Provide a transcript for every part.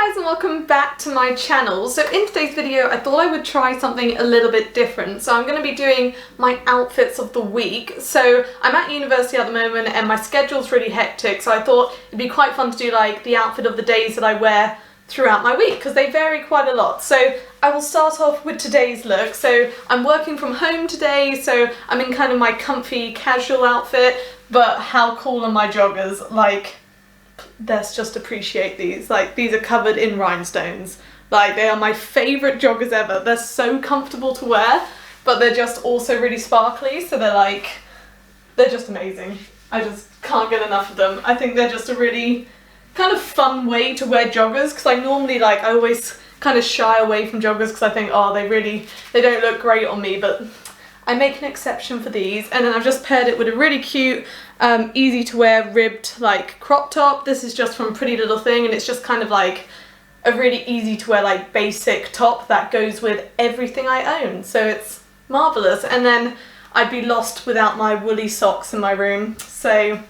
guys and welcome back to my channel. So in today's video I thought I would try something a little bit different. So I'm going to be doing my outfits of the week. So I'm at university at the moment and my schedule's really hectic, so I thought it'd be quite fun to do like the outfit of the days that I wear throughout my week because they vary quite a lot. So I will start off with today's look. So I'm working from home today, so I'm in kind of my comfy casual outfit, but how cool are my joggers? Like, let's just appreciate these. Like, these are covered in rhinestones. Like, they are my favourite joggers ever. They're so comfortable to wear, but they're just also really sparkly, so they're just amazing. I just can't get enough of them. I think they're just a really kind of fun way to wear joggers, because I always kind of shy away from joggers because I think, oh, they don't look great on me, but I make an exception for these. And then I've just paired it with a really cute, easy to wear ribbed like crop top. This is just from Pretty Little Thing, and it's just kind of like a really easy to wear like basic top that goes with everything I own. So it's marvellous. And then I'd be lost without my woolly socks in my room. So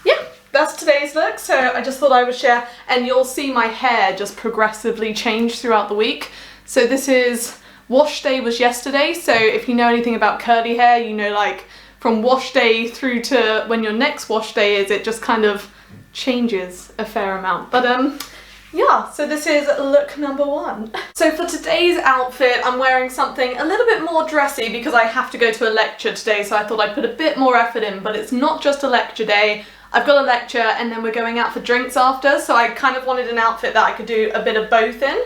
yeah, that's today's look. So I just thought I would share, and you'll see my hair just progressively change throughout the week. So this is wash day was yesterday, so if you know anything about curly hair, you know, like from wash day through to when your next wash day is, it just kind of changes a fair amount. But yeah, so this is look number one. So for today's outfit, I'm wearing something a little bit more dressy because I have to go to a lecture today, so I thought I'd put a bit more effort in. But it's not just a lecture day. I've got a lecture and then we're going out for drinks after, so I kind of wanted an outfit that I could do a bit of both in.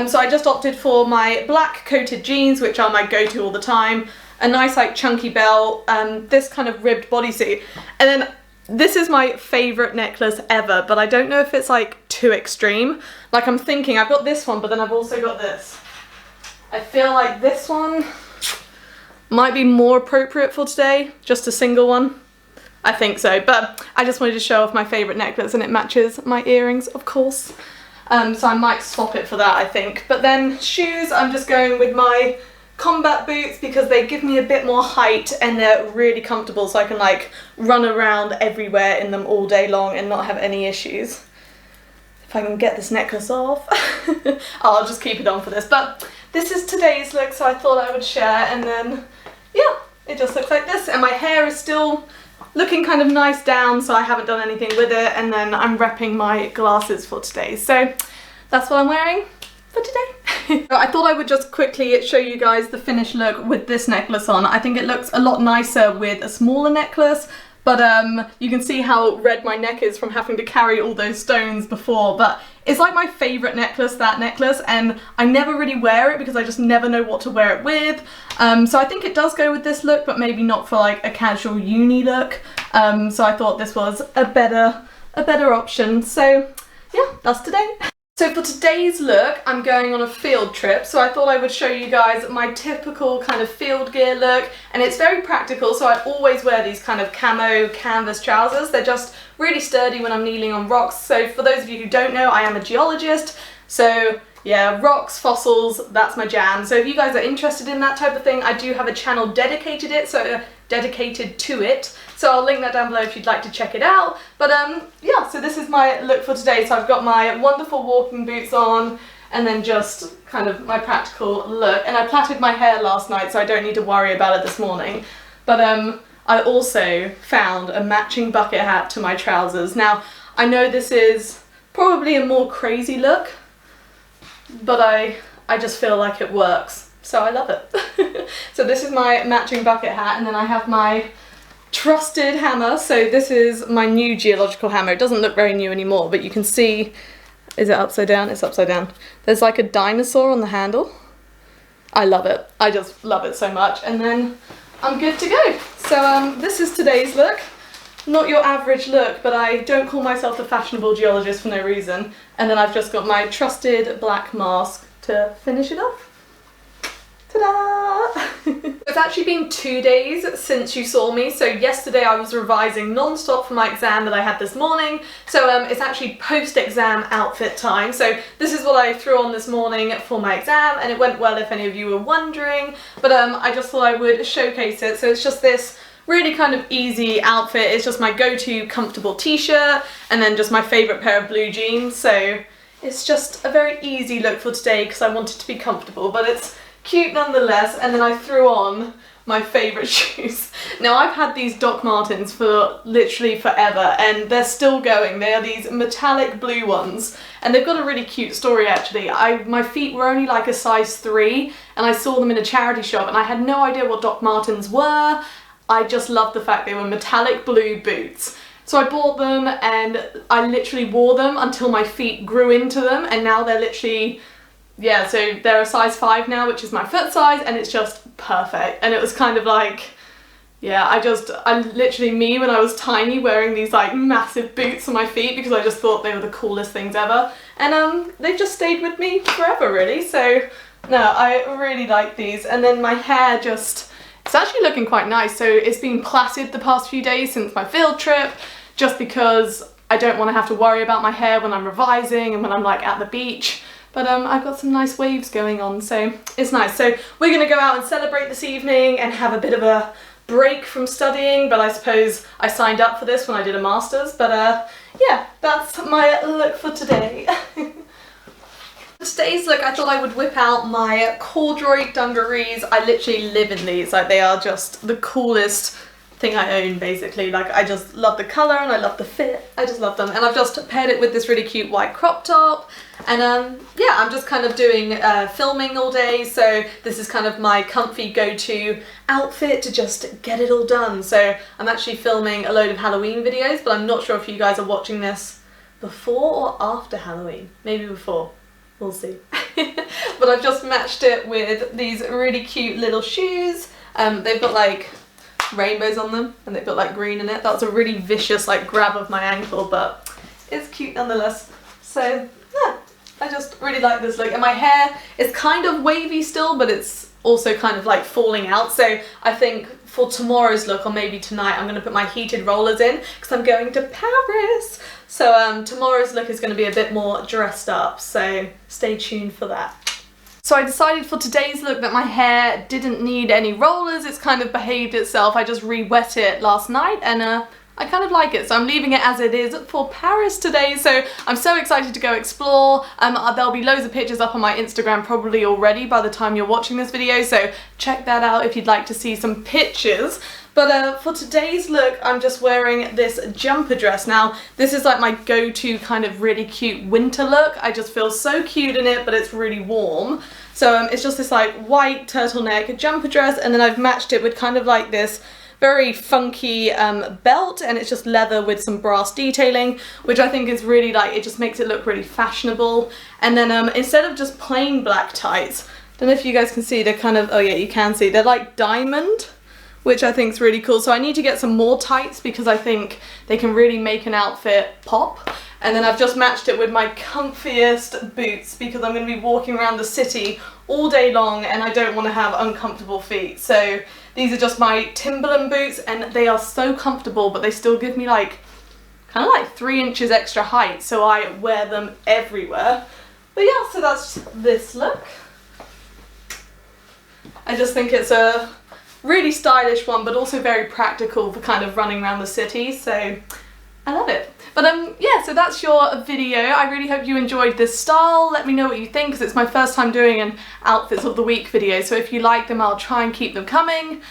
So I just opted for my black coated jeans, which are my go-to all the time, a nice like chunky belt, this kind of ribbed bodysuit, and then this is my favourite necklace ever, but I don't know if it's like too extreme. Like, I'm thinking I've got this one, but then I've also got this. I feel like this one might be more appropriate for today, just a single one. I think so, but I just wanted to show off my favourite necklace, and it matches my earrings, of course. So I might swap it for that, I think. But then shoes, I'm just going with my combat boots because they give me a bit more height and they're really comfortable, so I can like run around everywhere in them all day long and not have any issues. If I can get this necklace off. I'll just keep it on for this. But this is today's look, so I thought I would share, and then yeah, it just looks like this. And my hair is still looking kind of nice down, so I haven't done anything with it, and then I'm repping my glasses for today. So that's what I'm wearing for today. I thought I would just quickly show you guys the finished look with this necklace on. I think it looks a lot nicer with a smaller necklace, but you can see how red my neck is from having to carry all those stones before. But it's like my favourite necklace, that necklace, and I never really wear it because I just never know what to wear it with. So I think it does go with this look, but maybe not for like a casual uni look. So I thought this was a better option. So yeah, that's today. So for today's look, I'm going on a field trip, so I thought I would show you guys my typical kind of field gear look, and it's very practical, so I always wear these kind of camo canvas trousers. They're just really sturdy when I'm kneeling on rocks. So for those of you who don't know, I am a geologist, so yeah, rocks, fossils, that's my jam. So if you guys are interested in that type of thing, I do have a channel dedicated to it, so I'll link that down below if you'd like to check it out. But yeah, so this is my look for today. So I've got my wonderful walking boots on, and then just kind of my practical look. And I plaited my hair last night, so I don't need to worry about it this morning. But I also found a matching bucket hat to my trousers. Now, I know this is probably a more crazy look, but I just feel like it works, so I love it. So this is my matching bucket hat, and then I have my trusted hammer. So this is my new geological hammer. It doesn't look very new anymore, but you can see, is it upside down? It's upside down. There's like a dinosaur on the handle. I love it. I just love it so much. And then I'm good to go. So this is today's look. Not your average look, but I don't call myself a fashionable geologist for no reason. And then I've just got my trusted black mask to finish it off. Ta-da! It's actually been 2 days since you saw me. So yesterday I was revising non-stop for my exam that I had this morning. So it's actually post-exam outfit time. So this is what I threw on this morning for my exam, and it went well if any of you were wondering. But I just thought I would showcase it. So it's just this really kind of easy outfit. It's just my go-to comfortable t-shirt, and then just my favourite pair of blue jeans. So it's just a very easy look for today because I want it to be comfortable, but it's cute nonetheless. And then I threw on my favourite shoes. Now I've had these Doc Martens for literally forever and they're still going. They are these metallic blue ones and they've got a really cute story actually. My feet were only like a size 3 and I saw them in a charity shop and I had no idea what Doc Martens were. I just loved the fact they were metallic blue boots. So I bought them and I literally wore them until my feet grew into them, and now they're literally, yeah, so they're a size 5 now, which is my foot size, and it's just perfect. And it was kind of like, yeah, I literally, me when I was tiny, wearing these like massive boots on my feet because I just thought they were the coolest things ever. And they've just stayed with me forever really. So no, I really like these. And then my hair just, it's actually looking quite nice. So it's been plaited the past few days since my field trip, just because I don't want to have to worry about my hair when I'm revising and when I'm like at the beach. But I've got some nice waves going on, so it's nice. So we're going to go out and celebrate this evening and have a bit of a break from studying, but I suppose I signed up for this when I did a master's. But yeah, that's my look for today. For today's look, I thought I would whip out my corduroy dungarees. I literally live in these, like they are just the coolest thing I own basically. Like I just love the colour and I love the fit. I just love them, and I've just paired it with this really cute white crop top. And yeah, I'm just kind of doing filming all day, so this is kind of my comfy go-to outfit to just get it all done. So I'm actually filming a load of Halloween videos, but I'm not sure if you guys are watching this before or after Halloween. Maybe before, we'll see. But I've just matched it with these really cute little shoes. They've got like rainbows on them and they've got like green in it. That's a really vicious like grab of my ankle, but it's cute nonetheless. So yeah, I just really like this look, and my hair is kind of wavy still, but it's also kind of like falling out. So I think for tomorrow's look, or maybe tonight, I'm going to put my heated rollers in because I'm going to Paris. So tomorrow's look is going to be a bit more dressed up, so stay tuned for that. So I decided for today's look that my hair didn't need any rollers. It's kind of behaved itself. I just re-wet it last night and I kind of like it, so I'm leaving it as it is for Paris today. So I'm so excited to go explore. There'll be loads of pictures up on my Instagram probably already by the time you're watching this video, so check that out if you'd like to see some pictures. But for today's look, I'm just wearing this jumper dress. Now, this is like my go-to kind of really cute winter look. I just feel so cute in it, but it's really warm. So it's just this like white turtleneck jumper dress, and then I've matched it with kind of like this very funky belt, and it's just leather with some brass detailing, which I think is really like, it just makes it look really fashionable. And then instead of just plain black tights, I don't know if you guys can see, they're kind of, oh yeah, you can see, they're like diamond, which I think is really cool. So I need to get some more tights because I think they can really make an outfit pop. And then I've just matched it with my comfiest boots because I'm going to be walking around the city all day long and I don't want to have uncomfortable feet. So these are just my Timberland boots, and they are so comfortable, but they still give me like kind of like 3 inches extra height, so I wear them everywhere. But yeah, so that's this look. I just think it's a really stylish one, but also very practical for kind of running around the city, so I love it. But yeah, so that's your video. I really hope you enjoyed this style. Let me know what you think, because it's my first time doing an outfits of the week video, so if you like them, I'll try and keep them coming.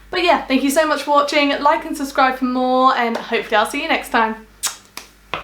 But yeah, thank you so much for watching. Like and subscribe for more, and hopefully I'll see you next time.